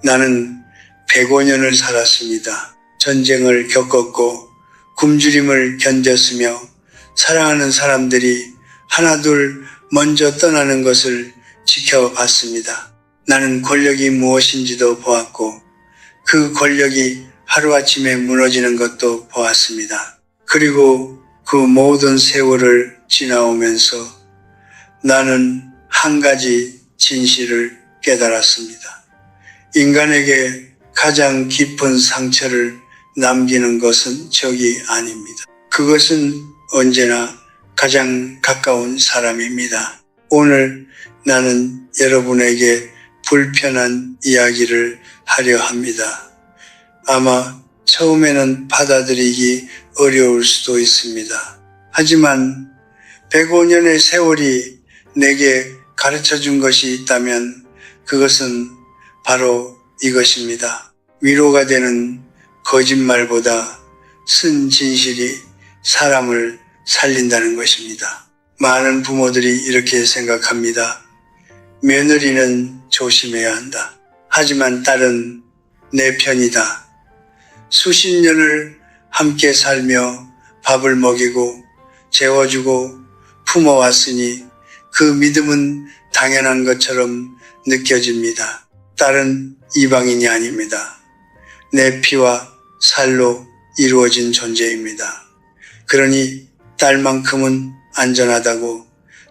나는 105년을 살았습니다. 전쟁을 겪었고 굶주림을 견뎠으며 사랑하는 사람들이 하나둘 먼저 떠나는 것을 지켜봤습니다. 나는 권력이 무엇인지도 보았고 그 권력이 하루아침에 무너지는 것도 보았습니다. 그리고 그 모든 세월을 지나오면서 나는 한 가지 진실을 깨달았습니다. 인간에게 가장 깊은 상처를 남기는 것은 적이 아닙니다. 그것은 언제나 가장 가까운 사람입니다. 오늘 나는 여러분에게 불편한 이야기를 하려 합니다. 아마 처음에는 받아들이기 어려울 수도 있습니다. 하지만 105년의 세월이 내게 가르쳐 준 것이 있다면 그것은 바로 이것입니다. 위로가 되는 거짓말보다 쓴 진실이 사람을 살린다는 것입니다. 많은 부모들이 이렇게 생각합니다. 며느리는 조심해야 한다. 하지만 딸은 내 편이다. 수십 년을 함께 살며 밥을 먹이고 재워주고 품어왔으니 그 믿음은 당연한 것처럼 느껴집니다. 딸은 이방인이 아닙니다. 내 피와 살로 이루어진 존재입니다. 그러니 딸만큼은 안전하다고,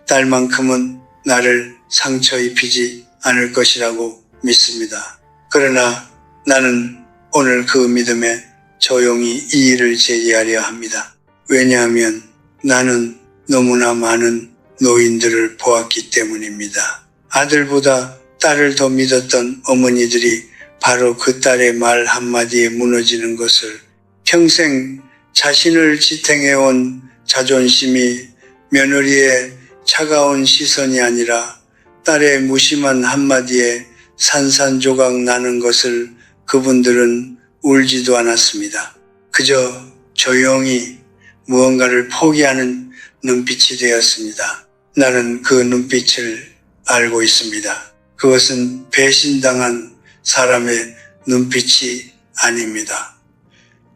딸만큼은 나를 상처 입히지 않을 것이라고 믿습니다. 그러나 나는 오늘 그 믿음에 조용히 이의를 제기하려 합니다. 왜냐하면 나는 너무나 많은 노인들을 보았기 때문입니다. 아들보다 딸을 더 믿었던 어머니들이 바로 그 딸의 말 한마디에 무너지는 것을, 평생 자신을 지탱해온 자존심이 며느리의 차가운 시선이 아니라 딸의 무심한 한마디에 산산조각 나는 것을 그분들은 울지도 않았습니다. 그저 조용히 무언가를 포기하는 눈빛이 되었습니다. 나는 그 눈빛을 알고 있습니다. 그것은 배신당한 사람의 눈빛이 아닙니다.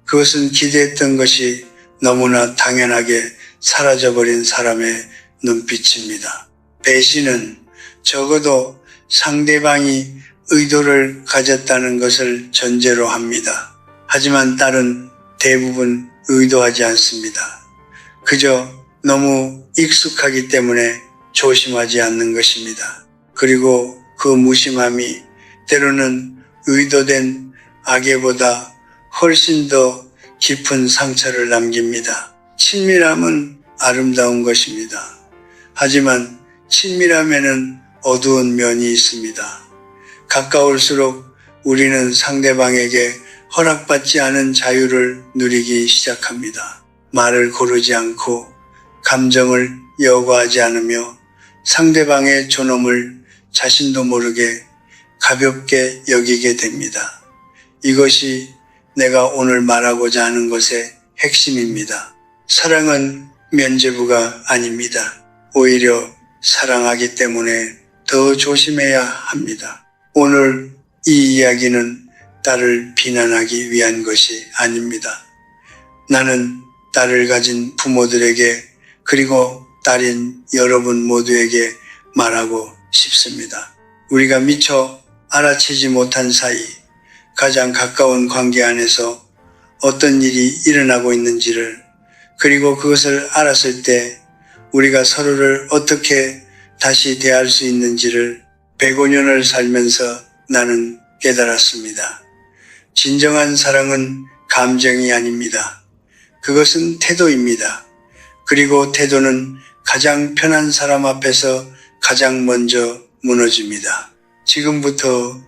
그것은 기대했던 것이 너무나 당연하게 사라져버린 사람의 눈빛입니다. 배신은 적어도 상대방이 의도를 가졌다는 것을 전제로 합니다. 하지만 딸은 대부분 의도하지 않습니다. 그저 너무 익숙하기 때문에 조심하지 않는 것입니다. 그리고 그 무심함이 때로는 의도된 악의보다 훨씬 더 깊은 상처를 남깁니다. 친밀함은 아름다운 것입니다. 하지만 친밀함에는 어두운 면이 있습니다. 가까울수록 우리는 상대방에게 허락받지 않은 자유를 누리기 시작합니다. 말을 고르지 않고 감정을 여과하지 않으며 상대방의 존엄을 자신도 모르게 가볍게 여기게 됩니다. 이것이 내가 오늘 말하고자 하는 것의 핵심입니다. 사랑은 면죄부가 아닙니다. 오히려 사랑하기 때문에 더 조심해야 합니다. 오늘 이 이야기는 딸을 비난하기 위한 것이 아닙니다. 나는 딸을 가진 부모들에게 그리고 딸인 여러분 모두에게 말하고 싶습니다. 우리가 미처 알아채지 못한 사이, 가장 가까운 관계 안에서 어떤 일이 일어나고 있는지를, 그리고 그것을 알았을 때 우리가 서로를 어떻게 다시 대할 수 있는지를 105년을 살면서 나는 깨달았습니다. 진정한 사랑은 감정이 아닙니다. 그것은 태도입니다. 그리고 태도는 가장 편한 사람 앞에서 가장 먼저 무너집니다. 지금부터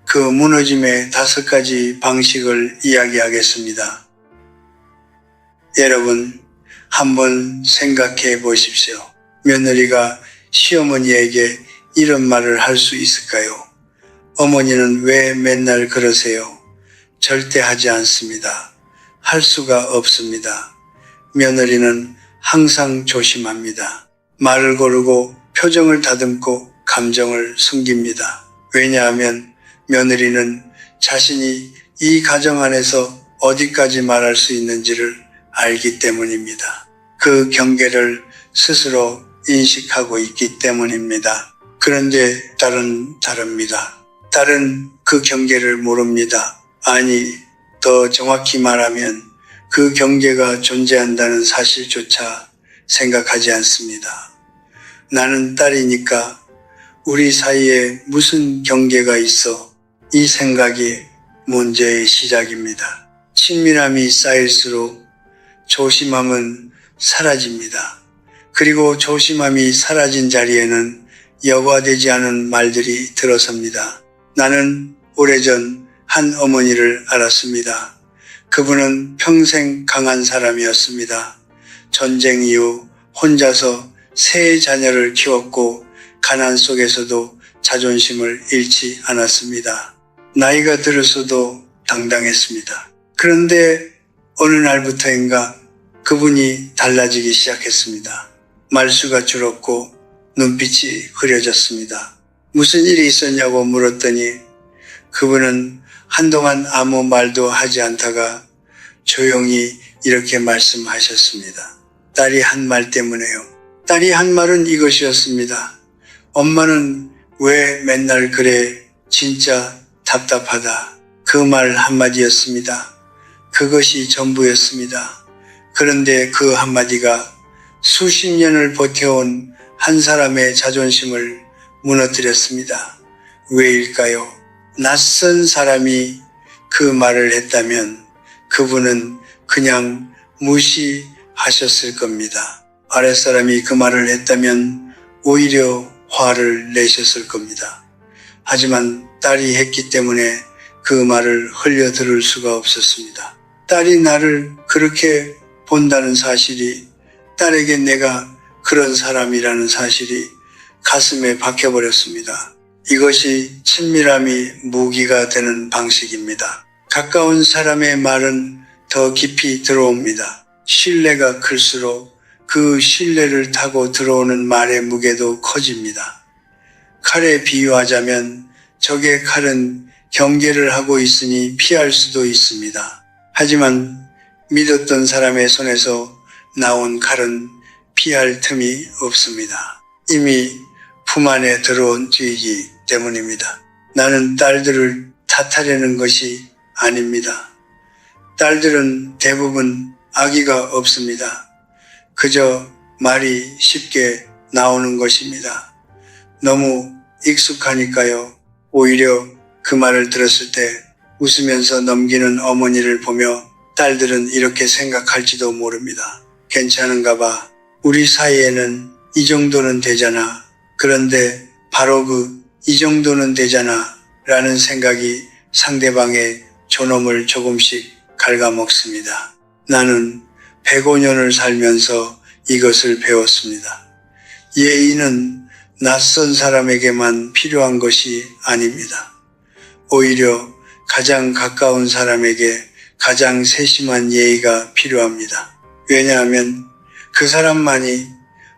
그 무너짐의 5가지 방식을 이야기하겠습니다. 여러분, 한번 생각해 보십시오. 며느리가 시어머니에게 이런 말을 할 수 있을까요? 어머니는 왜 맨날 그러세요? 절대 하지 않습니다. 할 수가 없습니다. 며느리는 항상 조심합니다. 말을 고르고 표정을 다듬고 감정을 숨깁니다. 왜냐하면 며느리는 자신이 이 가정 안에서 어디까지 말할 수 있는지를 알기 때문입니다. 그 경계를 스스로 인식하고 있기 때문입니다. 그런데 딸은 다릅니다. 딸은 그 경계를 모릅니다. 아니, 더 정확히 말하면 그 경계가 존재한다는 사실조차 생각하지 않습니다. 나는 딸이니까 우리 사이에 무슨 경계가 있어? 이 생각이 문제의 시작입니다. 친밀함이 쌓일수록 조심함은 사라집니다. 그리고 조심함이 사라진 자리에는 여과되지 않은 말들이 들어섭니다. 나는 오래전 한 어머니를 알았습니다. 그분은 평생 강한 사람이었습니다. 전쟁 이후 혼자서 세 자녀를 키웠고 가난 속에서도 자존심을 잃지 않았습니다. 나이가 들었어도 당당했습니다. 그런데 어느 날부터인가 그분이 달라지기 시작했습니다. 말수가 줄었고 눈빛이 흐려졌습니다. 무슨 일이 있었냐고 물었더니 그분은 한동안 아무 말도 하지 않다가 조용히 이렇게 말씀하셨습니다. 딸이 한 말 때문에요. 딸이 한 말은 이것이었습니다. 엄마는 왜 맨날 그래? 진짜 답답하다. 그 말 한마디였습니다. 그것이 전부였습니다. 그런데 그 한마디가 수십 년을 버텨온 한 사람의 자존심을 무너뜨렸습니다. 왜일까요? 낯선 사람이 그 말을 했다면 그분은 그냥 무시하셨을 겁니다. 아랫사람이 그 말을 했다면 오히려 화를 내셨을 겁니다. 하지만 딸이 했기 때문에 그 말을 흘려 들을 수가 없었습니다. 딸이 나를 그렇게 본다는 사실이, 딸에게 내가 그런 사람이라는 사실이 가슴에 박혀버렸습니다. 이것이 친밀함이 무기가 되는 방식입니다. 가까운 사람의 말은 더 깊이 들어옵니다. 신뢰가 클수록 그 신뢰를 타고 들어오는 말의 무게도 커집니다. 칼에 비유하자면 적의 칼은 경계를 하고 있으니 피할 수도 있습니다. 하지만 믿었던 사람의 손에서 나온 칼은 피할 틈이 없습니다. 이미 품 안에 들어온 죄이기 때문입니다. 나는 딸들을 탓하려는 것이 아닙니다. 딸들은 대부분 악의가 없습니다. 그저 말이 쉽게 나오는 것입니다. 너무 익숙하니까요. 오히려 그 말을 들었을 때 웃으면서 넘기는 어머니를 보며 딸들은 이렇게 생각할지도 모릅니다. 괜찮은가 봐. 우리 사이에는 이 정도는 되잖아. 그런데 바로 이 정도는 되잖아 라는 생각이 상대방의 존엄을 조금씩 갉아먹습니다. 나는 105년을 살면서 이것을 배웠습니다. 예의는 낯선 사람에게만 필요한 것이 아닙니다. 오히려 가장 가까운 사람에게 가장 세심한 예의가 필요합니다. 왜냐하면 그 사람만이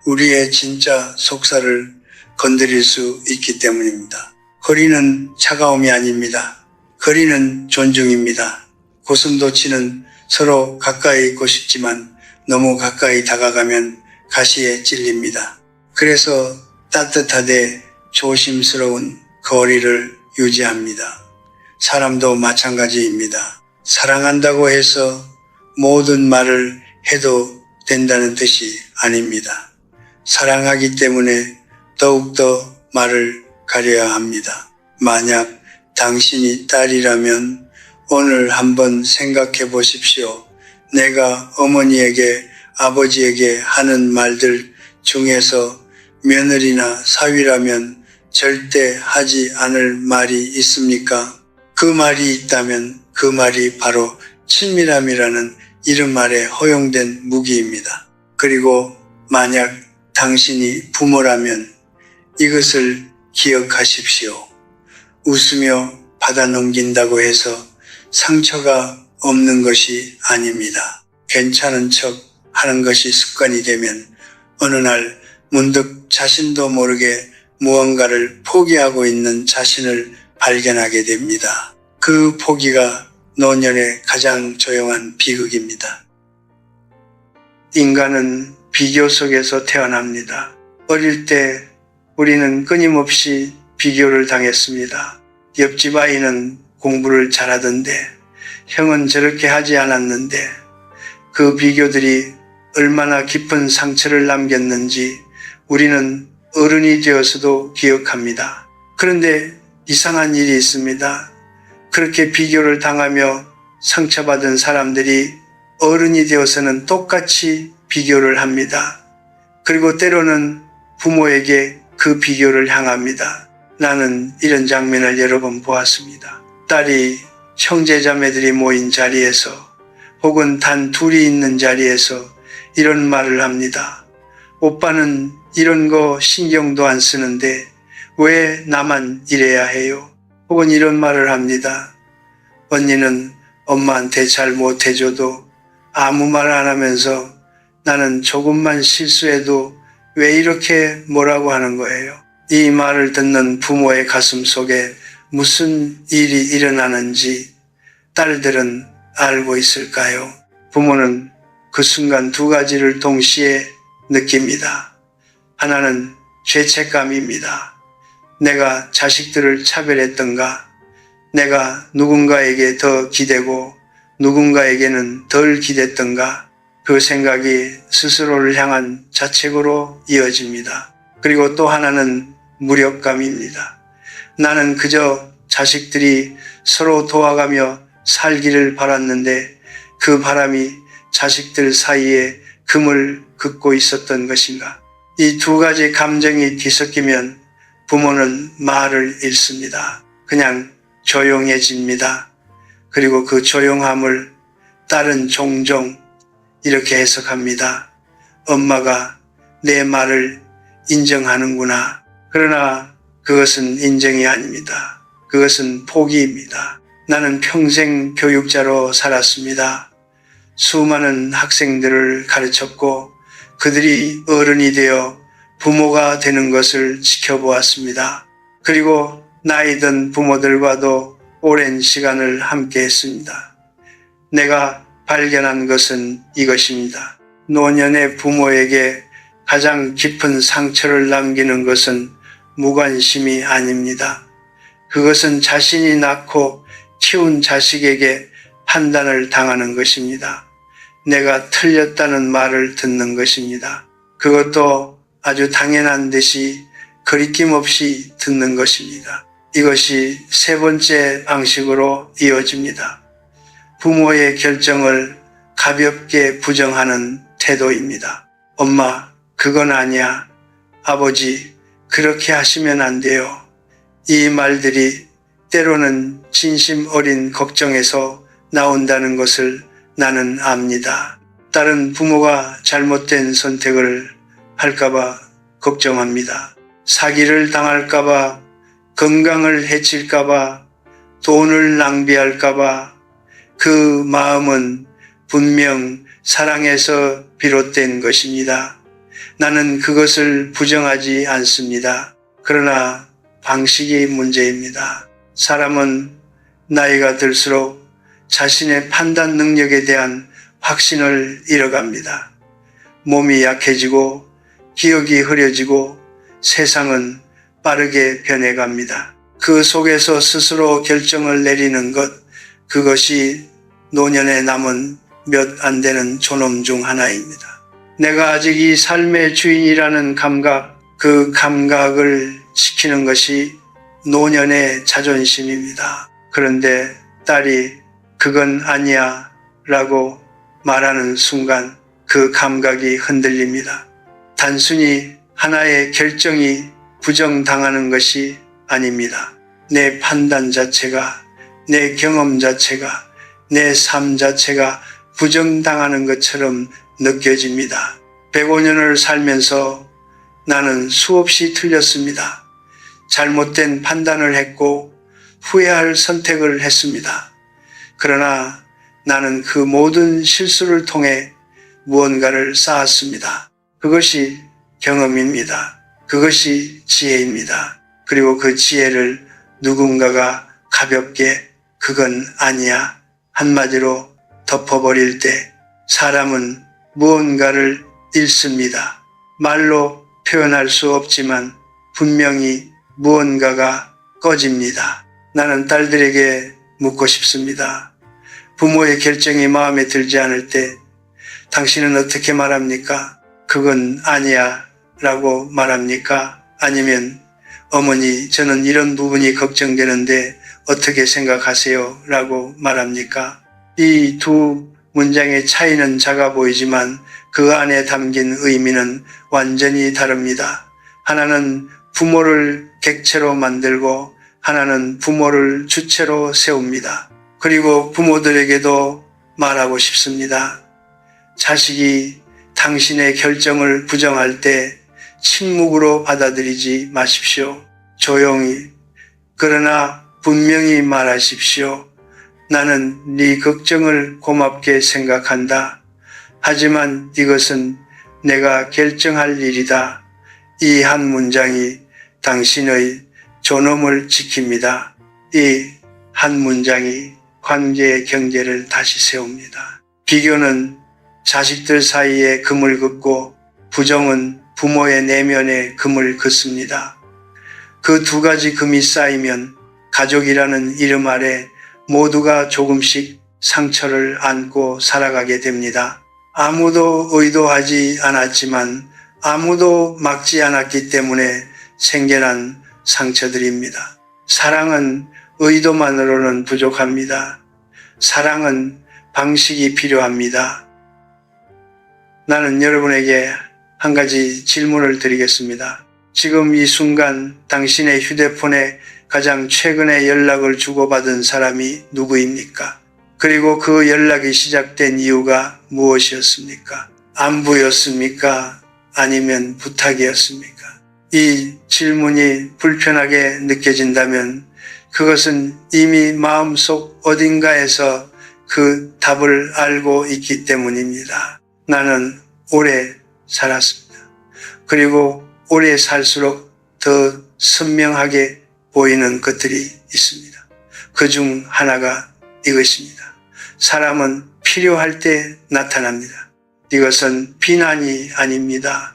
우리의 진짜 속살을 건드릴 수 있기 때문입니다. 거리는 차가움이 아닙니다. 거리는 존중입니다. 고슴도치는 서로 가까이 있고 싶지만 너무 가까이 다가가면 가시에 찔립니다. 그래서 따뜻하되 조심스러운 거리를 유지합니다. 사람도 마찬가지입니다. 사랑한다고 해서 모든 말을 해도 된다는 뜻이 아닙니다. 사랑하기 때문에 더욱더 말을 가려야 합니다. 만약 당신이 딸이라면 오늘 한번 생각해 보십시오. 내가 어머니에게 아버지에게 하는 말들 중에서 며느리나 사위라면 절대 하지 않을 말이 있습니까? 그 말이 있다면 그 말이 바로 친밀함이라는 이름 아래 허용된 무기입니다. 그리고 만약 당신이 부모라면 이것을 기억하십시오. 웃으며 받아 넘긴다고 해서 상처가 없는 것이 아닙니다. 괜찮은 척 하는 것이 습관이 되면 어느 날 문득 자신도 모르게 무언가를 포기하고 있는 자신을 발견하게 됩니다. 그 포기가 노년의 가장 조용한 비극입니다. 인간은 비교 속에서 태어납니다. 어릴 때 우리는 끊임없이 비교를 당했습니다. 옆집 아이는 공부를 잘하던데 형은 저렇게 하지 않았는데 그 비교들이 얼마나 깊은 상처를 남겼는지 우리는 어른이 되어서도 기억합니다. 그런데 이상한 일이 있습니다. 그렇게 비교를 당하며 상처받은 사람들이 어른이 되어서는 똑같이 비교를 합니다. 그리고 때로는 부모에게 그 비교를 향합니다. 나는 이런 장면을 여러 번 보았습니다. 딸이 형제자매들이 모인 자리에서 혹은 단 둘이 있는 자리에서 이런 말을 합니다. 오빠는 이런 거 신경도 안 쓰는데 왜 나만 이래야 해요? 혹은 이런 말을 합니다. 언니는 엄마한테 잘 못해줘도 아무 말 안 하면서 나는 조금만 실수해도 왜 이렇게 뭐라고 하는 거예요? 이 말을 듣는 부모의 가슴 속에 무슨 일이 일어나는지 딸들은 알고 있을까요? 부모는 그 순간 두 가지를 동시에 느낍니다. 하나는 죄책감입니다. 내가 자식들을 차별했던가, 내가 누군가에게 더 기대고 누군가에게는 덜 기댔던가, 그 생각이 스스로를 향한 자책으로 이어집니다. 그리고 또 하나는 무력감입니다. 나는 그저 자식들이 서로 도와가며 살기를 바랐는데 그 바람이 자식들 사이에 금을 긋고 있었던 것인가. 이 두 가지 감정이 뒤섞이면 부모는 말을 잃습니다. 그냥 조용해집니다. 그리고 그 조용함을 딸은 종종 이렇게 해석합니다. 엄마가 내 말을 인정하는구나. 그러나 그것은 인정이 아닙니다. 그것은 포기입니다. 나는 평생 교육자로 살았습니다. 수많은 학생들을 가르쳤고 그들이 어른이 되어 부모가 되는 것을 지켜보았습니다. 그리고 나이 든 부모들과도 오랜 시간을 함께 했습니다. 내가 발견한 것은 이것입니다. 노년의 부모에게 가장 깊은 상처를 남기는 것은 무관심이 아닙니다. 그것은 자신이 낳고 키운 자식에게 판단을 당하는 것입니다. 내가 틀렸다는 말을 듣는 것입니다. 그것도 아주 당연한 듯이 거리낌 없이 듣는 것입니다. 이것이 세 번째 방식으로 이어집니다. 부모의 결정을 가볍게 부정하는 태도입니다. 엄마, 그건 아니야. 아버지, 그렇게 하시면 안 돼요. 이 말들이 때로는 진심 어린 걱정에서 나온다는 것을 나는 압니다. 딸은 부모가 잘못된 선택을 할까봐 걱정합니다. 사기를 당할까봐, 건강을 해칠까봐, 돈을 낭비할까봐. 그 마음은 분명 사랑에서 비롯된 것입니다. 나는 그것을 부정하지 않습니다. 그러나 방식이 문제입니다. 사람은 나이가 들수록 자신의 판단 능력에 대한 확신을 잃어갑니다. 몸이 약해지고 기억이 흐려지고 세상은 빠르게 변해갑니다. 그 속에서 스스로 결정을 내리는 것, 그것이 노년에 남은 몇 안 되는 존엄 중 하나입니다. 내가 아직 이 삶의 주인이라는 감각, 그 감각을 지키는 것이 노년의 자존심입니다. 그런데 딸이 그건 아니야 라고 말하는 순간 그 감각이 흔들립니다. 단순히 하나의 결정이 부정당하는 것이 아닙니다. 내 판단 자체가, 내 경험 자체가, 내 삶 자체가 부정당하는 것처럼 느껴집니다. 105년을 살면서 나는 수없이 틀렸습니다. 잘못된 판단을 했고 후회할 선택을 했습니다. 그러나 나는 그 모든 실수를 통해 무언가를 쌓았습니다. 그것이 경험입니다. 그것이 지혜입니다. 그리고 그 지혜를 누군가가 가볍게 그건 아니야. 한마디로 덮어버릴 때 사람은 무언가를 잃습니다. 말로 표현할 수 없지만 분명히 무언가가 꺼집니다. 나는 딸들에게 묻고 싶습니다. 부모의 결정이 마음에 들지 않을 때 당신은 어떻게 말합니까? 그건 아니야 라고 말합니까? 아니면 어머니, 저는 이런 부분이 걱정되는데 어떻게 생각하세요? 라고 말합니까? 이 두 문장의 차이는 작아 보이지만 그 안에 담긴 의미는 완전히 다릅니다. 하나는 부모를 객체로 만들고 하나는 부모를 주체로 세웁니다. 그리고 부모들에게도 말하고 싶습니다. 자식이 당신의 결정을 부정할 때 침묵으로 받아들이지 마십시오. 조용히, 그러나 분명히 말하십시오. 나는 네 걱정을 고맙게 생각한다. 하지만 이것은 내가 결정할 일이다. 이 한 문장이 당신의 존엄을 지킵니다. 이 한 문장이 관계의 경계를 다시 세웁니다. 비교는 자식들 사이에 금을 긋고 부정은 부모의 내면에 금을 긋습니다. 그 두 가지 금이 쌓이면 가족이라는 이름 아래 모두가 조금씩 상처를 안고 살아가게 됩니다. 아무도 의도하지 않았지만 아무도 막지 않았기 때문에 생겨난 상처들입니다. 사랑은 의도만으로는 부족합니다. 사랑은 방식이 필요합니다. 나는 여러분에게 한 가지 질문을 드리겠습니다. 지금 이 순간 당신의 휴대폰에 가장 최근에 연락을 주고받은 사람이 누구입니까? 그리고 그 연락이 시작된 이유가 무엇이었습니까? 안부였습니까? 아니면 부탁이었습니까? 이 질문이 불편하게 느껴진다면 그것은 이미 마음속 어딘가에서 그 답을 알고 있기 때문입니다. 나는 오래 살았습니다. 그리고 오래 살수록 더 선명하게 보이는 것들이 있습니다. 그중 하나가 이것입니다. 사람은 필요할 때 나타납니다. 이것은 비난이 아닙니다.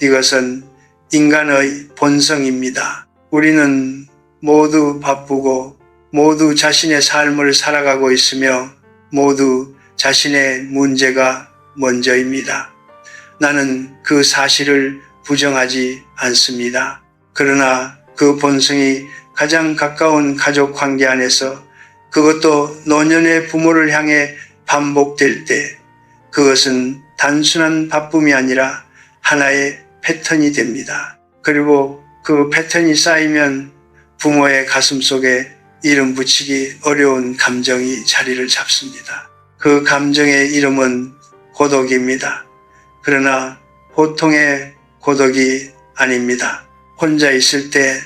이것은 인간의 본성입니다. 우리는 모두 바쁘고 모두 자신의 삶을 살아가고 있으며 모두 자신의 문제가 먼저입니다. 나는 그 사실을 부정하지 않습니다. 그러나 그 본성이 가장 가까운 가족 관계 안에서 그것도 노년의 부모를 향해 반복될 때 그것은 단순한 바쁨이 아니라 하나의 패턴이 됩니다. 그리고 그 패턴이 쌓이면 부모의 가슴 속에 이름 붙이기 어려운 감정이 자리를 잡습니다. 그 감정의 이름은 고독입니다. 그러나 보통의 고독이 아닙니다. 혼자 있을 때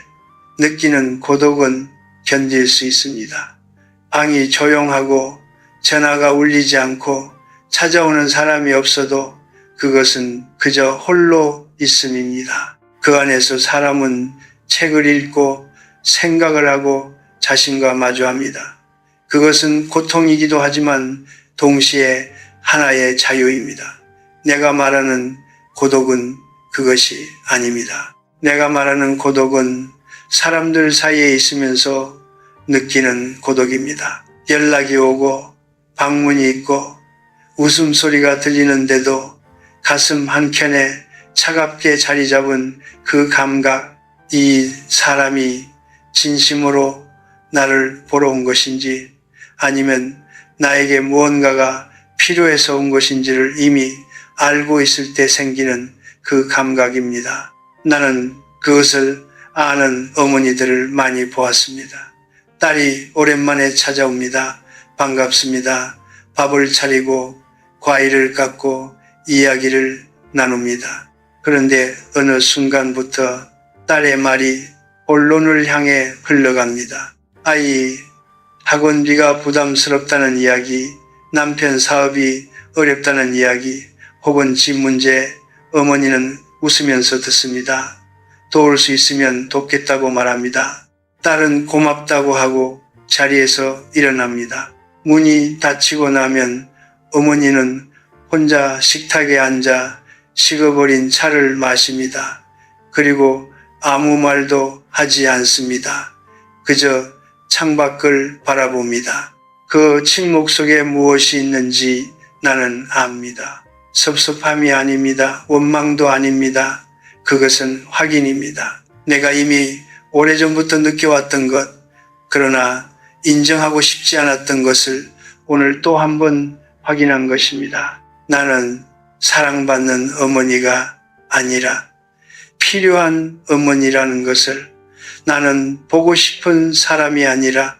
느끼는 고독은 견딜 수 있습니다. 방이 조용하고 전화가 울리지 않고 찾아오는 사람이 없어도 그것은 그저 홀로 있음입니다. 그 안에서 사람은 책을 읽고 생각을 하고 자신과 마주합니다. 그것은 고통이기도 하지만 동시에 하나의 자유입니다. 내가 말하는 고독은 그것이 아닙니다. 내가 말하는 고독은 사람들 사이에 있으면서 느끼는 고독입니다. 연락이 오고 방문이 있고 웃음소리가 들리는데도 가슴 한켠에 차갑게 자리 잡은 그 감각, 이 사람이 진심으로 나를 보러 온 것인지 아니면 나에게 무언가가 필요해서 온 것인지를 이미 알고 있을 때 생기는 그 감각입니다. 나는 그것을 아는 어머니들을 많이 보았습니다. 딸이 오랜만에 찾아옵니다. 반갑습니다. 밥을 차리고 과일을 깎고 이야기를 나눕니다. 그런데 어느 순간부터 딸의 말이 본론을 향해 흘러갑니다. 아이 학원비가 부담스럽다는 이야기, 남편 사업이 어렵다는 이야기, 혹은 집 문제, 어머니는 웃으면서 듣습니다. 도울 수 있으면 돕겠다고 말합니다. 딸은 고맙다고 하고 자리에서 일어납니다. 문이 닫히고 나면 어머니는 혼자 식탁에 앉아 식어버린 차를 마십니다. 그리고 아무 말도 하지 않습니다. 그저 창밖을 바라봅니다. 그 침묵 속에 무엇이 있는지 나는 압니다. 섭섭함이 아닙니다. 원망도 아닙니다. 그것은 확인입니다. 내가 이미 오래전부터 느껴왔던 것, 그러나 인정하고 싶지 않았던 것을 오늘 또 한 번 확인한 것입니다. 나는 사랑받는 어머니가 아니라 필요한 어머니라는 것을, 나는 보고 싶은 사람이 아니라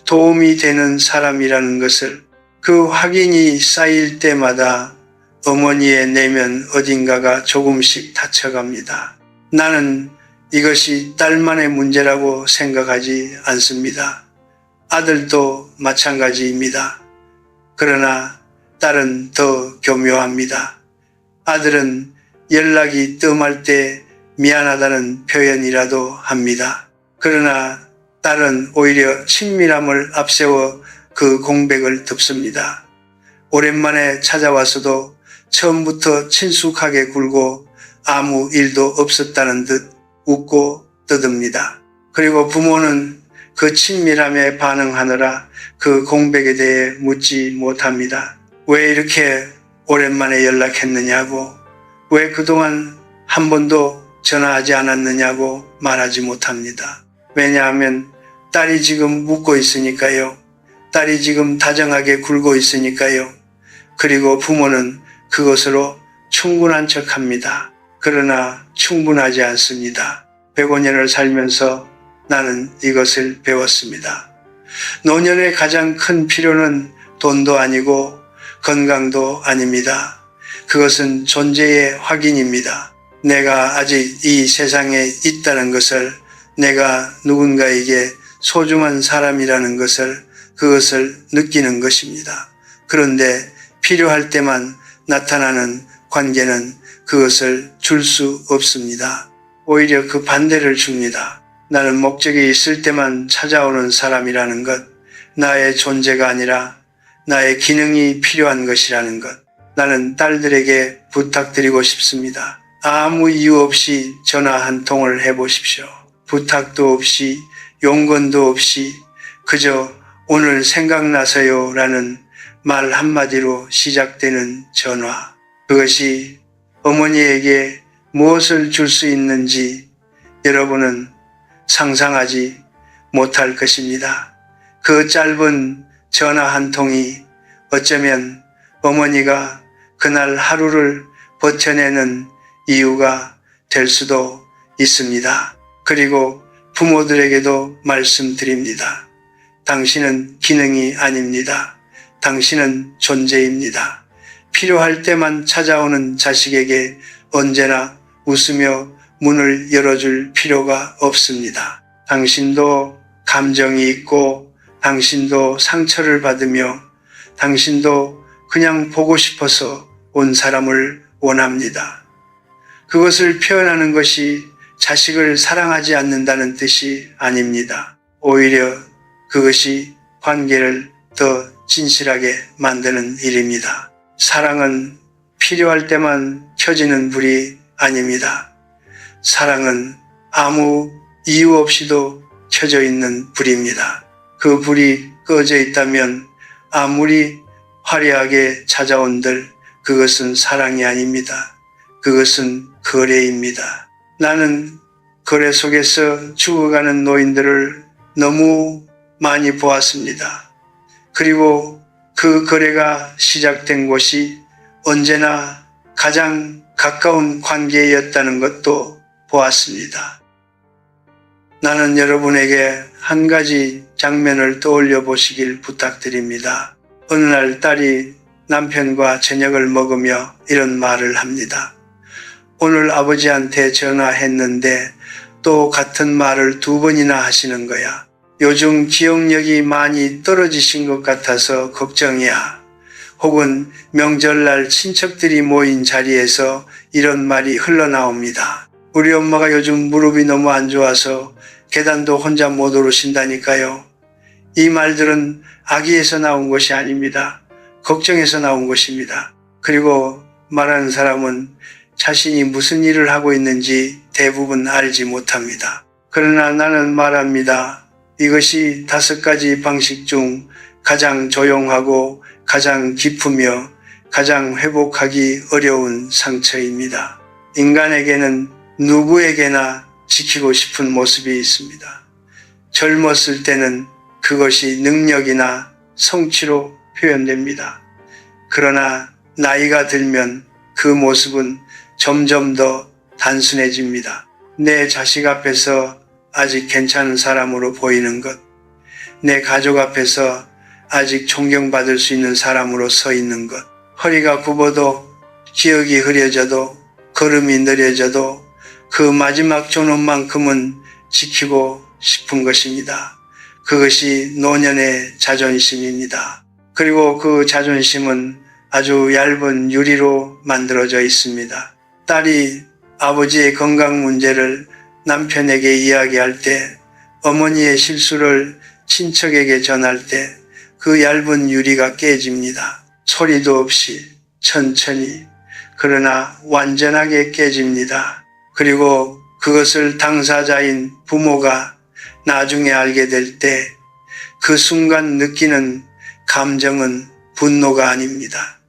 도움이 되는 사람이라는 것을, 그 확인이 쌓일 때마다 어머니의 내면 어딘가가 조금씩 닫혀갑니다. 나는 이것이 딸만의 문제라고 생각하지 않습니다. 아들도 마찬가지입니다. 그러나 딸은 더 교묘합니다. 아들은 연락이 뜸할 때 미안하다는 표현이라도 합니다. 그러나 딸은 오히려 친밀함을 앞세워 그 공백을 덮습니다. 오랜만에 찾아와서도 처음부터 친숙하게 굴고 아무 일도 없었다는 듯 웃고 떠듭니다. 그리고 부모는 그 친밀함에 반응하느라 그 공백에 대해 묻지 못합니다. 왜 이렇게 오랜만에 연락했느냐고, 왜 그동안 한 번도 전화하지 않았느냐고 말하지 못합니다. 왜냐하면 딸이 지금 묻고 있으니까요. 딸이 지금 다정하게 굴고 있으니까요. 그리고 부모는 그것으로 충분한 척합니다. 그러나 충분하지 않습니다. 105년을 살면서 나는 이것을 배웠습니다. 노년의 가장 큰 필요는 돈도 아니고 건강도 아닙니다. 그것은 존재의 확인입니다. 내가 아직 이 세상에 있다는 것을, 내가 누군가에게 소중한 사람이라는 것을, 그것을 느끼는 것입니다. 그런데 필요할 때만 나타나는 관계는 그것을 줄 수 없습니다. 오히려 그 반대를 줍니다. 나는 목적이 있을 때만 찾아오는 사람이라는 것, 나의 존재가 아니라 나의 기능이 필요한 것이라는 것, 나는 딸들에게 부탁드리고 싶습니다. 아무 이유 없이 전화 한 통을 해보십시오. 부탁도 없이 용건도 없이 그저 오늘 생각나서요 라는 말 한마디로 시작되는 전화. 그것이 어머니에게 무엇을 줄 수 있는지 여러분은 상상하지 못할 것입니다. 그 짧은 전화 한 통이 어쩌면 어머니가 그날 하루를 버텨내는 이유가 될 수도 있습니다. 그리고 부모들에게도 말씀드립니다. 당신은 기능이 아닙니다. 당신은 존재입니다. 필요할 때만 찾아오는 자식에게 언제나 웃으며 문을 열어줄 필요가 없습니다. 당신도 감정이 있고 당신도 상처를 받으며 당신도 그냥 보고 싶어서 온 사람을 원합니다. 그것을 표현하는 것이 자식을 사랑하지 않는다는 뜻이 아닙니다. 오히려 그것이 관계를 더 진실하게 만드는 일입니다. 사랑은 필요할 때만 켜지는 불이 아닙니다. 사랑은 아무 이유 없이도 켜져 있는 불입니다. 그 불이 꺼져 있다면 아무리 화려하게 찾아온들 그것은 사랑이 아닙니다. 그것은 거래입니다. 나는 거래 속에서 죽어가는 노인들을 너무 많이 보았습니다. 그리고 그 거래가 시작된 곳이 언제나 가장 가까운 관계였다는 것도 보았습니다. 나는 여러분에게 한 가지 장면을 떠올려 보시길 부탁드립니다. 어느 날 딸이 남편과 저녁을 먹으며 이런 말을 합니다. 오늘 아버지한테 전화했는데 또 같은 말을 2번이나 하시는 거야. 요즘 기억력이 많이 떨어지신 것 같아서 걱정이야. 혹은 명절날 친척들이 모인 자리에서 이런 말이 흘러나옵니다. 우리 엄마가 요즘 무릎이 너무 안 좋아서 계단도 혼자 못 오르신다니까요. 이 말들은 악의에서 나온 것이 아닙니다. 걱정에서 나온 것입니다. 그리고 말하는 사람은 자신이 무슨 일을 하고 있는지 대부분 알지 못합니다. 그러나 나는 말합니다. 이것이 5가지 방식 중 가장 조용하고 가장 깊으며 가장 회복하기 어려운 상처입니다. 인간에게는 누구에게나 지키고 싶은 모습이 있습니다. 젊었을 때는 그것이 능력이나 성취로 표현됩니다. 그러나 나이가 들면 그 모습은 점점 더 단순해집니다. 내 자식 앞에서 아직 괜찮은 사람으로 보이는 것, 내 가족 앞에서 아직 존경받을 수 있는 사람으로 서 있는 것, 허리가 굽어도 기억이 흐려져도 걸음이 느려져도 그 마지막 존엄만큼은 지키고 싶은 것입니다. 그것이 노년의 자존심입니다. 그리고 그 자존심은 아주 얇은 유리로 만들어져 있습니다. 딸이 아버지의 건강 문제를 남편에게 이야기할 때, 어머니의 실수를 친척에게 전할 때 그 얇은 유리가 깨집니다. 소리도 없이 천천히, 그러나 완전하게 깨집니다. 그리고 그것을 당사자인 부모가 나중에 알게 될 때 그 순간 느끼는 감정은 분노가 아닙니다.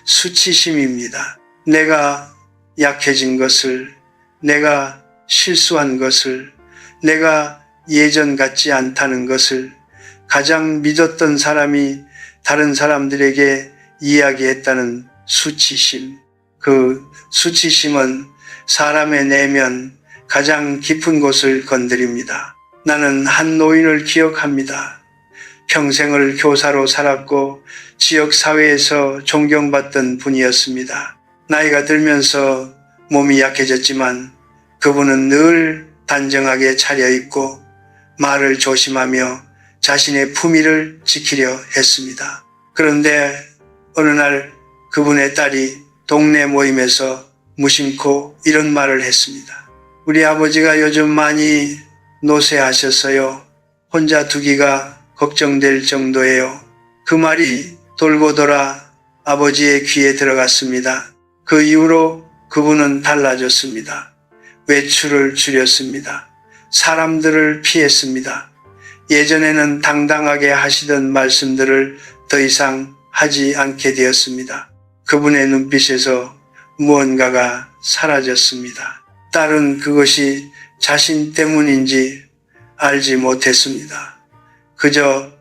수치심입니다. 내가 약해진 것을, 내가 실수한 것을, 내가 예전 같지 않다는 것을 가장 믿었던 사람이 다른 사람들에게 이야기했다는 수치심. 그 수치심은 사람의 내면 가장 깊은 곳을 건드립니다. 나는 한 노인을 기억합니다. 평생을 교사로 살았고 지역사회에서 존경받던 분이었습니다. 나이가 들면서 몸이 약해졌지만 그분은 늘 단정하게 차려입고 말을 조심하며 자신의 품위를 지키려 했습니다. 그런데 어느 날 그분의 딸이 동네 모임에서 무심코 이런 말을 했습니다. 우리 아버지가 요즘 많이 노쇠하셨어요. 혼자 두기가 걱정될 정도예요. 그 말이 돌고 돌아 아버지의 귀에 들어갔습니다. 그 이후로 그분은 달라졌습니다. 외출을 줄였습니다. 사람들을 피했습니다. 예전에는 당당하게 하시던 말씀들을 더 이상 하지 않게 되었습니다. 그분의 눈빛에서 무언가가 사라졌습니다. 딸은 그것이 자신 때문인지 알지 못했습니다. 그저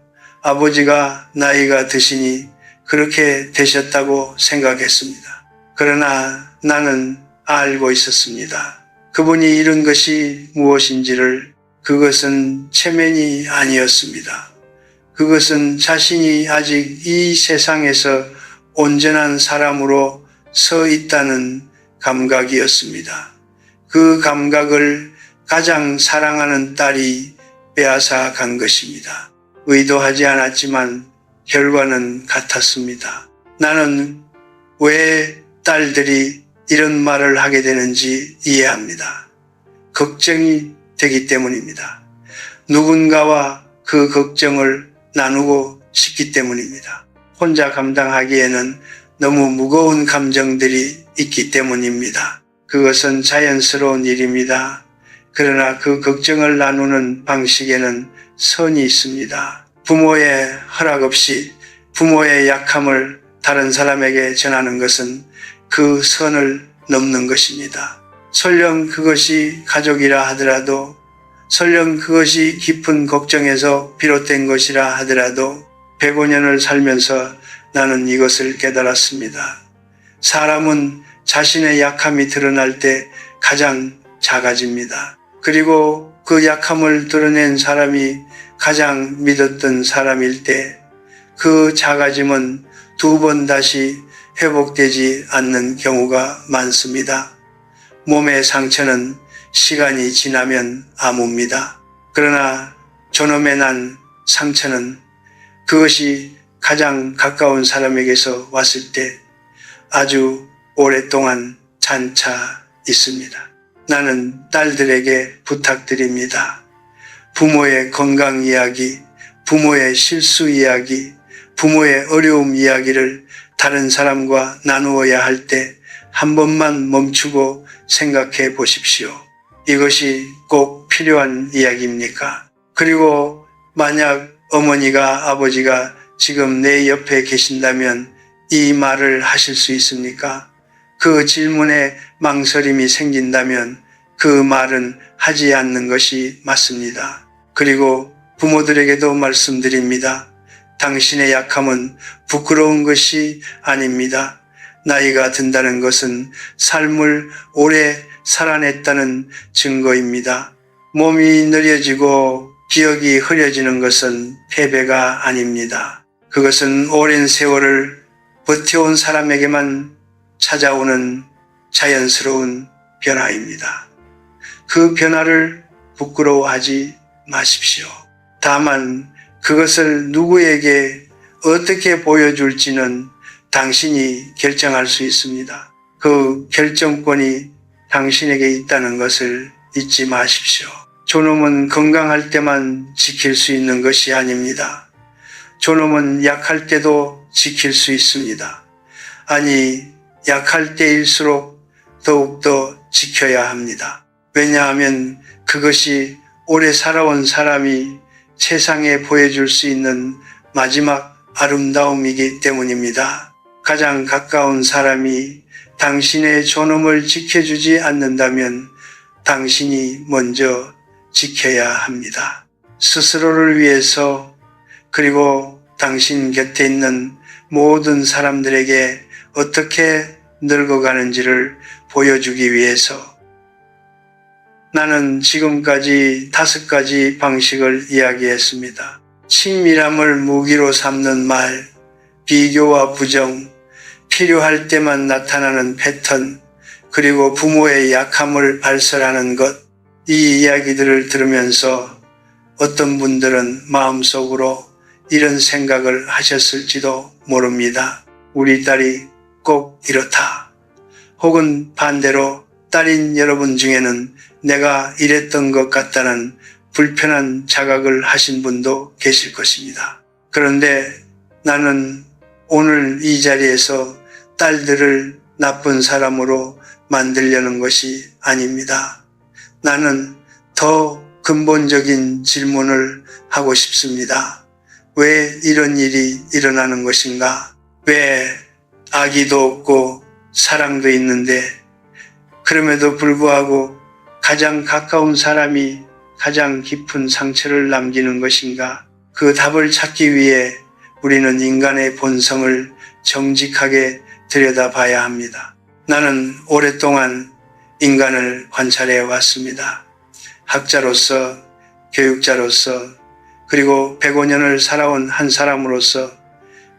아버지가 나이가 드시니 그렇게 되셨다고 생각했습니다. 그러나 나는 알고 있었습니다. 그분이 이룬 것이 무엇인지를. 그것은 체면이 아니었습니다. 그것은 자신이 아직 이 세상에서 온전한 사람으로 서 있다는 감각이었습니다. 그 감각을 가장 사랑하는 딸이 빼앗아 간 것입니다. 의도하지 않았지만 결과는 같았습니다. 나는 왜 딸들이 이런 말을 하게 되는지 이해합니다. 걱정이 되기 때문입니다. 누군가와 그 걱정을 나누고 싶기 때문입니다. 혼자 감당하기에는 너무 무거운 감정들이 있기 때문입니다. 그것은 자연스러운 일입니다. 그러나 그 걱정을 나누는 방식에는 선이 있습니다. 부모의 허락 없이 부모의 약함을 다른 사람에게 전하는 것은 그 선을 넘는 것입니다. 설령 그것이 가족이라 하더라도, 설령 그것이 깊은 걱정에서 비롯된 것이라 하더라도 105년을 살면서 나는 이것을 깨달았습니다. 사람은 자신의 약함이 드러날 때 가장 작아집니다. 그리고 그 약함을 드러낸 사람이 가장 믿었던 사람일 때 그 작아짐은 2번 다시 회복되지 않는 경우가 많습니다. 몸의 상처는 시간이 지나면 아뭅니다. 그러나 존엄에 난 상처는 그것이 가장 가까운 사람에게서 왔을 때 아주 오랫동안 잔차 있습니다. 나는 딸들에게 부탁드립니다. 부모의 건강 이야기, 부모의 실수 이야기, 부모의 어려움 이야기를 다른 사람과 나누어야 할 때 한 번만 멈추고 생각해 보십시오. 이것이 꼭 필요한 이야기입니까? 그리고 만약 어머니가 아버지가 지금 내 옆에 계신다면 이 말을 하실 수 있습니까? 그 질문에 망설임이 생긴다면 그 말은 하지 않는 것이 맞습니다. 그리고 부모들에게도 말씀드립니다. 당신의 약함은 부끄러운 것이 아닙니다. 나이가 든다는 것은 삶을 오래 살아냈다는 증거입니다. 몸이 느려지고 기억이 흐려지는 것은 패배가 아닙니다. 그것은 오랜 세월을 버텨온 사람에게만 찾아오는 자연스러운 변화입니다. 그 변화를 부끄러워하지 마십시오. 다만 그것을 누구에게 어떻게 보여줄지는 당신이 결정할 수 있습니다. 그 결정권이 당신에게 있다는 것을 잊지 마십시오. 존엄은 건강할 때만 지킬 수 있는 것이 아닙니다. 존엄은 약할 때도 지킬 수 있습니다. 아니, 약할 때일수록 더욱더 지켜야 합니다. 왜냐하면 그것이 오래 살아온 사람이 세상에 보여줄 수 있는 마지막 아름다움이기 때문입니다. 가장 가까운 사람이 당신의 존엄을 지켜주지 않는다면 당신이 먼저 지켜야 합니다. 스스로를 위해서 그리고 당신 곁에 있는 모든 사람들에게 어떻게 늙어가는지를 보여주기 위해서 나는 지금까지 5가지 방식을 이야기했습니다. 친밀함을 무기로 삼는 말, 비교와 부정, 필요할 때만 나타나는 패턴, 그리고 부모의 약함을 발설하는 것, 이 이야기들을 들으면서 어떤 분들은 마음속으로 이런 생각을 하셨을지도 모릅니다. 우리 딸이 꼭 이렇다. 혹은 반대로 딸인 여러분 중에는 내가 이랬던 것 같다는 불편한 자각을 하신 분도 계실 것입니다. 그런데 나는 오늘 이 자리에서 딸들을 나쁜 사람으로 만들려는 것이 아닙니다. 나는 더 근본적인 질문을 하고 싶습니다. 왜 이런 일이 일어나는 것인가? 왜 아기도 없고 사랑도 있는데 그럼에도 불구하고 가장 가까운 사람이 가장 깊은 상처를 남기는 것인가? 그 답을 찾기 위해 우리는 인간의 본성을 정직하게 들여다봐야 합니다. 나는 오랫동안 인간을 관찰해 왔습니다. 학자로서, 교육자로서, 그리고 105년을 살아온 한 사람으로서,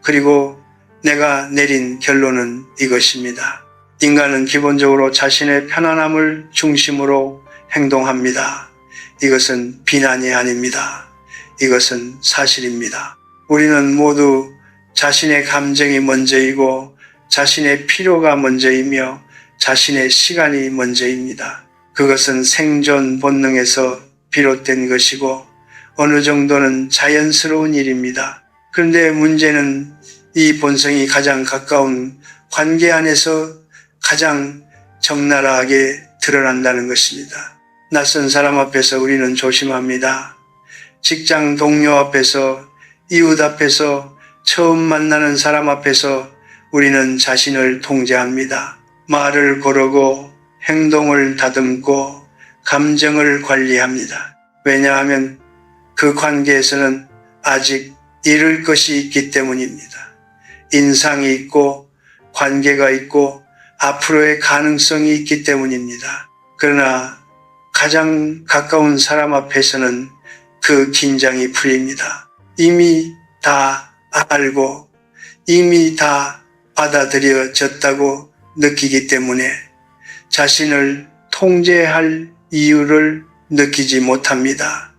그리고 내가 내린 결론은 이것입니다. 인간은 기본적으로 자신의 편안함을 중심으로 행동합니다. 이것은 비난이 아닙니다. 이것은 사실입니다. 우리는 모두 자신의 감정이 먼저이고 자신의 필요가 먼저이며 자신의 시간이 먼저입니다. 그것은 생존 본능에서 비롯된 것이고 어느 정도는 자연스러운 일입니다. 그런데 문제는 이 본성이 가장 가까운 관계 안에서 가장 적나라하게 드러난다는 것입니다. 낯선 사람 앞에서 우리는 조심합니다. 직장 동료 앞에서, 이웃 앞에서, 처음 만나는 사람 앞에서 우리는 자신을 통제합니다. 말을 고르고 행동을 다듬고 감정을 관리합니다. 왜냐하면 그 관계에서는 아직 이룰 것이 있기 때문입니다. 인상이 있고 관계가 있고 앞으로의 가능성이 있기 때문입니다. 그러나 가장 가까운 사람 앞에서는 그 긴장이 풀립니다. 이미 다 알고 이미 다 받아들여졌다고 느끼기 때문에 자신을 통제할 이유를 느끼지 못합니다.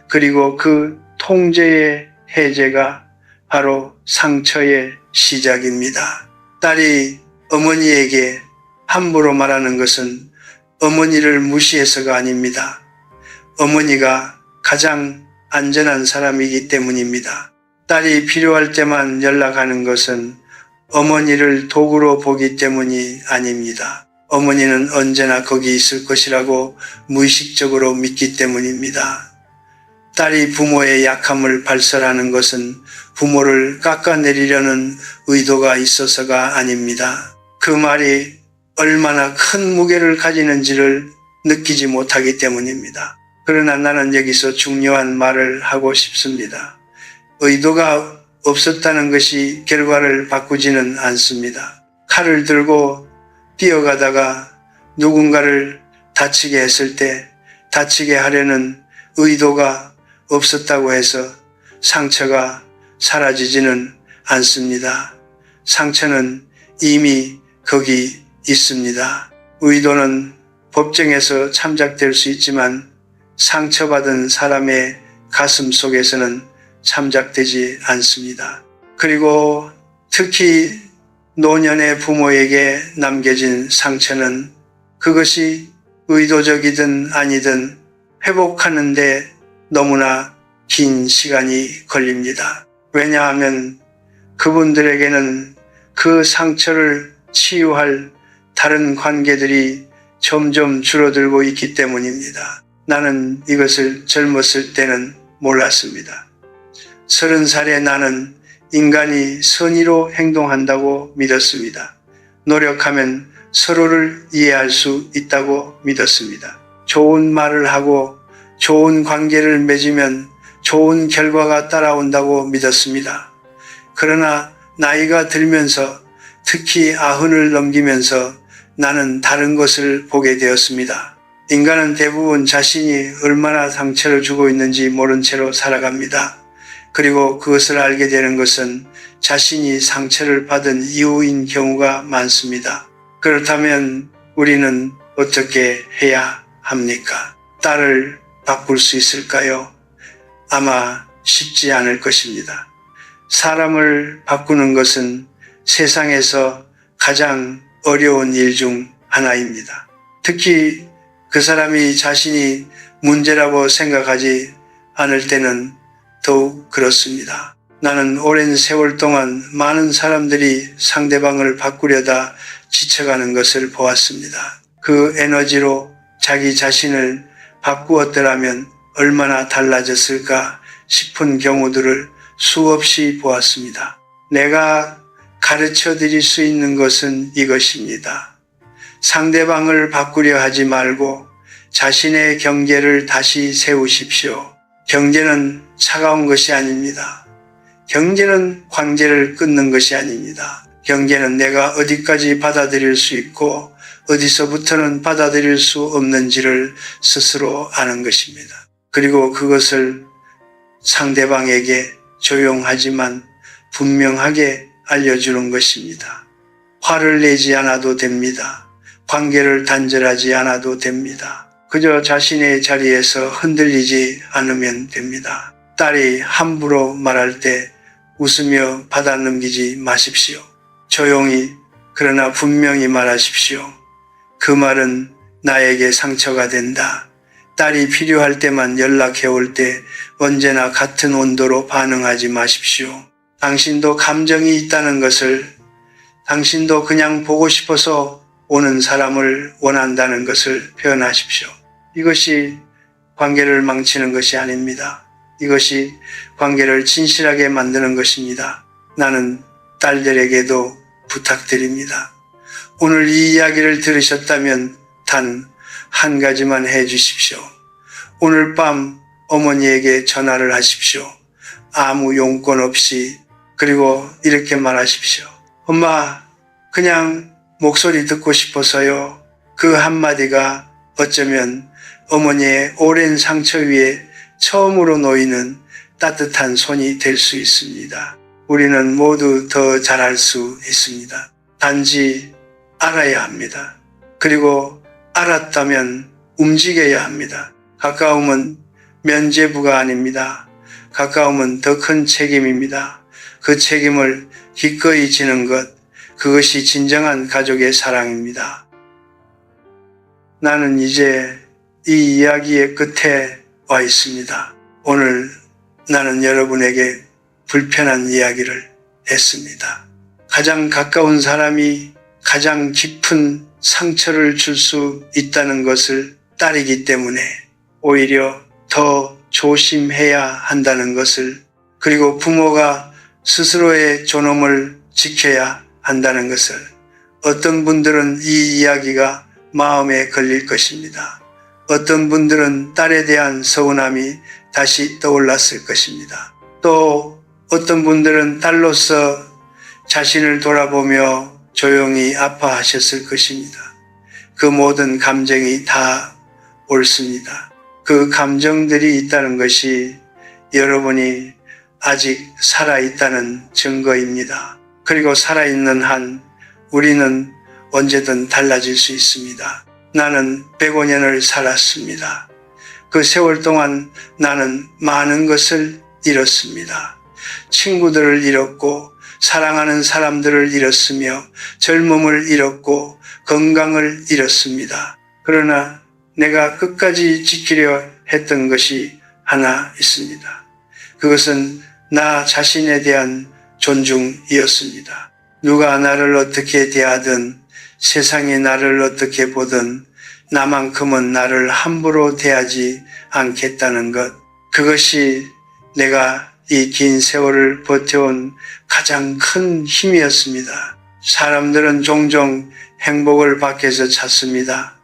그리고 그 통제의 해제가 바로 상처의 시작입니다. 딸이 어머니에게 함부로 말하는 것은 어머니를 무시해서가 아닙니다. 어머니가 가장 안전한 사람이기 때문입니다. 딸이 필요할 때만 연락하는 것은 어머니를 도구로 보기 때문이 아닙니다. 어머니는 언제나 거기 있을 것이라고 무의식적으로 믿기 때문입니다. 딸이 부모의 약함을 발설하는 것은 부모를 깎아내리려는 의도가 있어서가 아닙니다. 그 말이 얼마나 큰 무게를 가지는지를 느끼지 못하기 때문입니다. 그러나 나는 여기서 중요한 말을 하고 싶습니다. 의도가 없었다는 것이 결과를 바꾸지는 않습니다. 칼을 들고 뛰어가다가 누군가를 다치게 했을 때 다치게 하려는 의도가 없었다고 해서 상처가 사라지지는 않습니다. 상처는 이미 거기 있습니다. 의도는 법정에서 참작될 수 있지만 상처받은 사람의 가슴 속에서는 참작되지 않습니다. 그리고 특히 노년의 부모에게 남겨진 상처는 그것이 의도적이든 아니든 회복하는데 너무나 긴 시간이 걸립니다. 왜냐하면 그분들에게는 그 상처를 치유할 다른 관계들이 점점 줄어들고 있기 때문입니다. 나는 이것을 젊었을 때는 몰랐습니다. 30살의 나는 인간이 선의로 행동한다고 믿었습니다. 노력하면 서로를 이해할 수 있다고 믿었습니다. 좋은 말을 하고 좋은 관계를 맺으면 좋은 결과가 따라온다고 믿었습니다. 그러나 나이가 들면서 특히 90을 넘기면서 나는 다른 것을 보게 되었습니다. 인간은 대부분 자신이 얼마나 상처를 주고 있는지 모른 채로 살아갑니다. 그리고 그것을 알게 되는 것은 자신이 상처를 받은 이후인 경우가 많습니다. 그렇다면 우리는 어떻게 해야 합니까? 딸을 바꿀 수 있을까요? 아마 쉽지 않을 것입니다. 사람을 바꾸는 것은 세상에서 가장 어려운 일 중 하나입니다. 특히 그 사람이 자신이 문제라고 생각하지 않을 때는 더욱 그렇습니다. 나는 오랜 세월 동안 많은 사람들이 상대방을 바꾸려다 지쳐가는 것을 보았습니다. 그 에너지로 자기 자신을 바꾸었더라면 얼마나 달라졌을까 싶은 경우들을 수없이 보았습니다. 내가 가르쳐 드릴 수 있는 것은 이것입니다. 상대방을 바꾸려 하지 말고 자신의 경계를 다시 세우십시오. 경계는 차가운 것이 아닙니다. 경계는 관계를 끊는 것이 아닙니다. 경계는 내가 어디까지 받아들일 수 있고 어디서부터는 받아들일 수 없는지를 스스로 아는 것입니다. 그리고 그것을 상대방에게 조용하지만 분명하게 알려주는 것입니다. 화를 내지 않아도 됩니다. 관계를 단절하지 않아도 됩니다. 그저 자신의 자리에서 흔들리지 않으면 됩니다. 딸이 함부로 말할 때 웃으며 받아 넘기지 마십시오. 조용히 그러나 분명히 말하십시오. 그 말은 나에게 상처가 된다. 딸이 필요할 때만 연락해 올 때 언제나 같은 온도로 반응하지 마십시오. 당신도 감정이 있다는 것을, 당신도 그냥 보고 싶어서 오는 사람을 원한다는 것을 표현하십시오. 이것이 관계를 망치는 것이 아닙니다. 이것이 관계를 진실하게 만드는 것입니다. 나는 딸들에게도 부탁드립니다. 오늘 이 이야기를 들으셨다면 단 한 가지만 해 주십시오. 오늘 밤 어머니에게 전화를 하십시오. 아무 용건 없이. 그리고 이렇게 말하십시오. 엄마, 그냥 목소리 듣고 싶어서요. 그 한마디가 어쩌면 어머니의 오랜 상처 위에 처음으로 놓이는 따뜻한 손이 될 수 있습니다. 우리는 모두 더 잘할 수 있습니다. 단지 알아야 합니다. 그리고 알았다면 움직여야 합니다. 가까움은 면죄부가 아닙니다. 가까움은 더 큰 책임입니다. 그 책임을 기꺼이 지는 것, 그것이 진정한 가족의 사랑입니다. 나는 이제 이 이야기의 끝에 와 있습니다. 오늘 나는 여러분에게 불편한 이야기를 했습니다. 가장 가까운 사람이 가장 깊은 상처를 줄 수 있다는 것을 따르기 때문에 오히려 더 조심해야 한다는 것을, 그리고 부모가 스스로의 존엄을 지켜야 한다는 것을, 어떤 분들은 이 이야기가 마음에 걸릴 것입니다. 어떤 분들은 딸에 대한 서운함이 다시 떠올랐을 것입니다. 또 어떤 분들은 딸로서 자신을 돌아보며 조용히 아파하셨을 것입니다. 그 모든 감정이 다 옳습니다. 그 감정들이 있다는 것이 여러분이 아직 살아있다는 증거입니다. 그리고 살아있는 한 우리는 언제든 달라질 수 있습니다. 나는 105년을 살았습니다. 그 세월 동안 나는 많은 것을 잃었습니다. 친구들을 잃었고 사랑하는 사람들을 잃었으며 젊음을 잃었고 건강을 잃었습니다. 그러나 내가 끝까지 지키려 했던 것이 하나 있습니다. 그것은 나 자신에 대한 존중이었습니다. 누가 나를 어떻게 대하든, 세상이 나를 어떻게 보든 나만큼은 나를 함부로 대하지 않겠다는 것, 그것이 내가 이 긴 세월을 버텨온 가장 큰 힘이었습니다. 사람들은 종종 행복을 밖에서 찾습니다.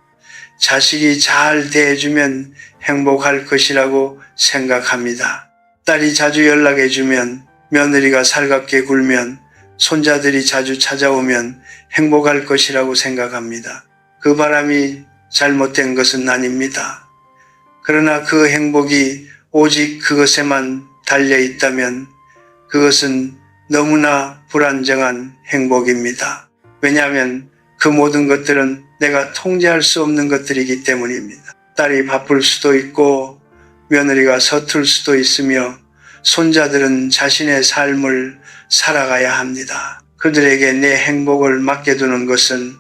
자식이 잘 대해주면 행복할 것이라고 생각합니다. 딸이 자주 연락해주면, 며느리가 살갑게 굴면, 손자들이 자주 찾아오면 행복할 것이라고 생각합니다. 그 바람이 잘못된 것은 아닙니다. 그러나 그 행복이 오직 그것에만 달려 있다면 그것은 너무나 불안정한 행복입니다. 왜냐하면 그 모든 것들은 내가 통제할 수 없는 것들이기 때문입니다. 딸이 바쁠 수도 있고 며느리가 서툴 수도 있으며 손자들은 자신의 삶을 살아가야 합니다. 그들에게 내 행복을 맡겨두는 것은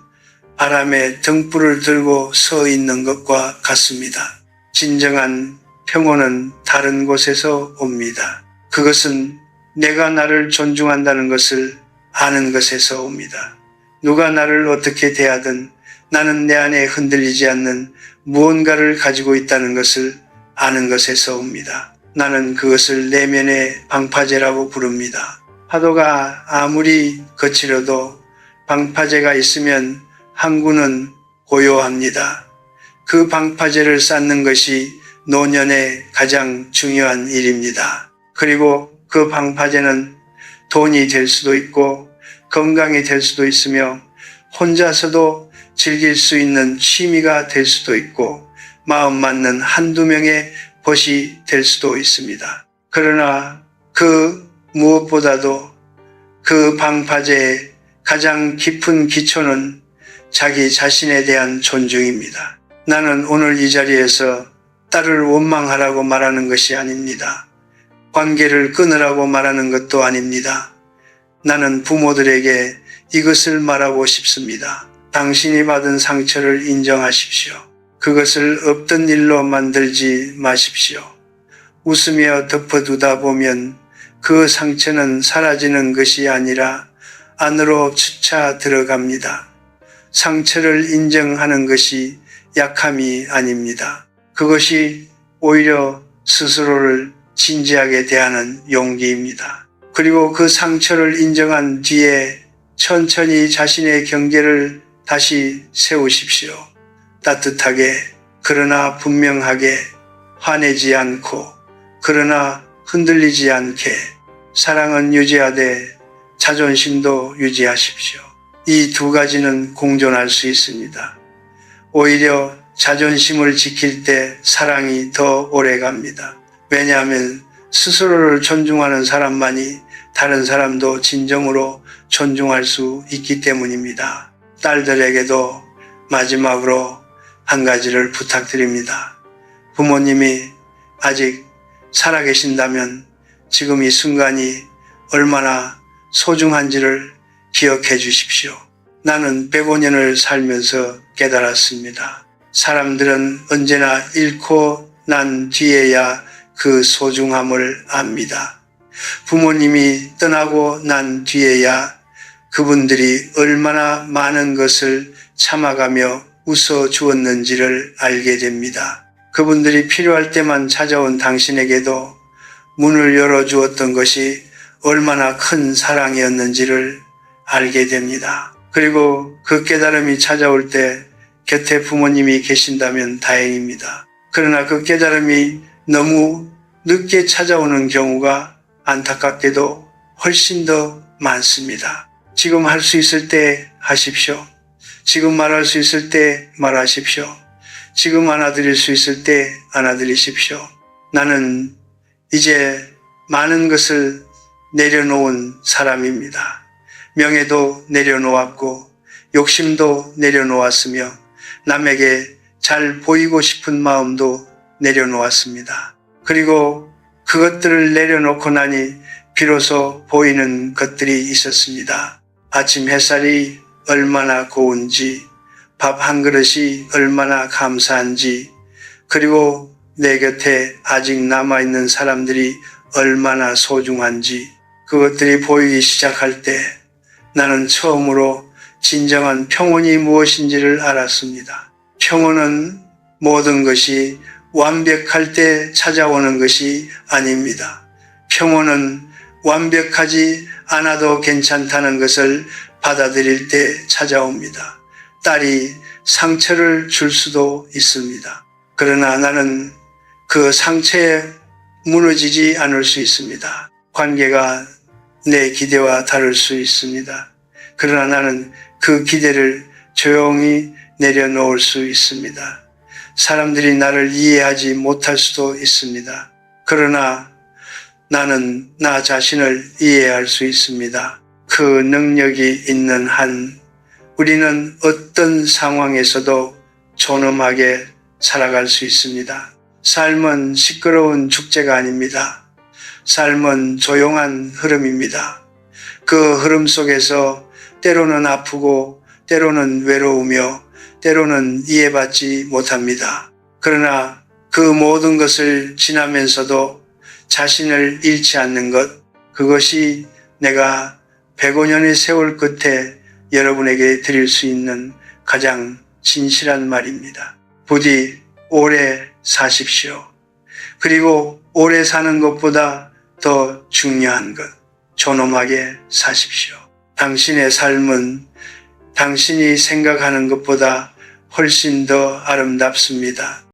바람에 등불을 들고 서 있는 것과 같습니다. 진정한 평온은 다른 곳에서 옵니다. 그것은 내가 나를 존중한다는 것을 아는 것에서 옵니다. 누가 나를 어떻게 대하든 나는 내 안에 흔들리지 않는 무언가를 가지고 있다는 것을 아는 것에서 옵니다. 나는 그것을 내면의 방파제라고 부릅니다. 파도가 아무리 거칠어도 방파제가 있으면 항구는 고요합니다. 그 방파제를 쌓는 것이 노년의 가장 중요한 일입니다. 그리고 그 방파제는 돈이 될 수도 있고 건강이 될 수도 있으며 혼자서도 즐길 수 있는 취미가 될 수도 있고 마음 맞는 한두 명의 벗이 될 수도 있습니다. 그러나 그 무엇보다도 그 방파제의 가장 깊은 기초는 자기 자신에 대한 존중입니다. 나는 오늘 이 자리에서 딸을 원망하라고 말하는 것이 아닙니다. 관계를 끊으라고 말하는 것도 아닙니다. 나는 부모들에게 이것을 말하고 싶습니다. 당신이 받은 상처를 인정하십시오. 그것을 없던 일로 만들지 마십시오. 웃으며 덮어두다 보면 그 상처는 사라지는 것이 아니라 안으로 추차 들어갑니다. 상처를 인정하는 것이 약함이 아닙니다. 그것이 오히려 스스로를 진지하게 대하는 용기입니다. 그리고 그 상처를 인정한 뒤에 천천히 자신의 경계를 다시 세우십시오. 따뜻하게, 그러나 분명하게, 화내지 않고, 그러나 흔들리지 않게, 사랑은 유지하되 자존심도 유지하십시오. 이 두 가지는 공존할 수 있습니다. 오히려 자존심을 지킬 때 사랑이 더 오래 갑니다. 왜냐하면 스스로를 존중하는 사람만이 다른 사람도 진정으로 존중할 수 있기 때문입니다. 딸들에게도 마지막으로 한 가지를 부탁드립니다. 부모님이 아직 살아계신다면 지금 이 순간이 얼마나 소중한지를 기억해 주십시오. 나는 105년을 살면서 깨달았습니다. 사람들은 언제나 잃고 난 뒤에야 그 소중함을 압니다. 부모님이 떠나고 난 뒤에야 그분들이 얼마나 많은 것을 참아가며 웃어 주었는지를 알게 됩니다. 그분들이 필요할 때만 찾아온 당신에게도 문을 열어주었던 것이 얼마나 큰 사랑이었는지를 알게 됩니다. 그리고 그 깨달음이 찾아올 때 곁에 부모님이 계신다면 다행입니다. 그러나 그 깨달음이 너무 늦게 찾아오는 경우가 안타깝게도 훨씬 더 많습니다. 지금 할 수 있을 때 하십시오. 지금 말할 수 있을 때 말하십시오. 지금 안아드릴 수 있을 때 안아드리십시오. 나는 이제 많은 것을 내려놓은 사람입니다. 명예도 내려놓았고 욕심도 내려놓았으며 남에게 잘 보이고 싶은 마음도 내려놓았습니다. 그리고 그것들을 내려놓고 나니 비로소 보이는 것들이 있었습니다. 아침 햇살이 얼마나 고운지, 밥 한 그릇이 얼마나 감사한지, 그리고 내 곁에 아직 남아있는 사람들이 얼마나 소중한지 그것들이 보이기 시작할 때 나는 처음으로 진정한 평온이 무엇인지를 알았습니다. 평온은 모든 것이 완벽할 때 찾아오는 것이 아닙니다. 평온은 완벽하지 않아도 괜찮다는 것을 받아들일 때 찾아옵니다. 딸이 상처를 줄 수도 있습니다. 그러나 나는 그 상처에 무너지지 않을 수 있습니다. 관계가 내 기대와 다를 수 있습니다. 그러나 나는 그 기대를 조용히 내려놓을 수 있습니다. 사람들이 나를 이해하지 못할 수도 있습니다. 그러나 나는 나 자신을 이해할 수 있습니다. 그 능력이 있는 한 우리는 어떤 상황에서도 존엄하게 살아갈 수 있습니다. 삶은 시끄러운 축제가 아닙니다. 삶은 조용한 흐름입니다. 그 흐름 속에서 때로는 아프고 때로는 외로우며 때로는 이해받지 못합니다. 그러나 그 모든 것을 지나면서도 자신을 잃지 않는 것, 그것이 내가 105년의 세월 끝에 여러분에게 드릴 수 있는 가장 진실한 말입니다. 부디 오래 사십시오. 그리고 오래 사는 것보다 더 중요한 것, 존엄하게 사십시오. 당신의 삶은 당신이 생각하는 것보다 훨씬 더 아름답습니다.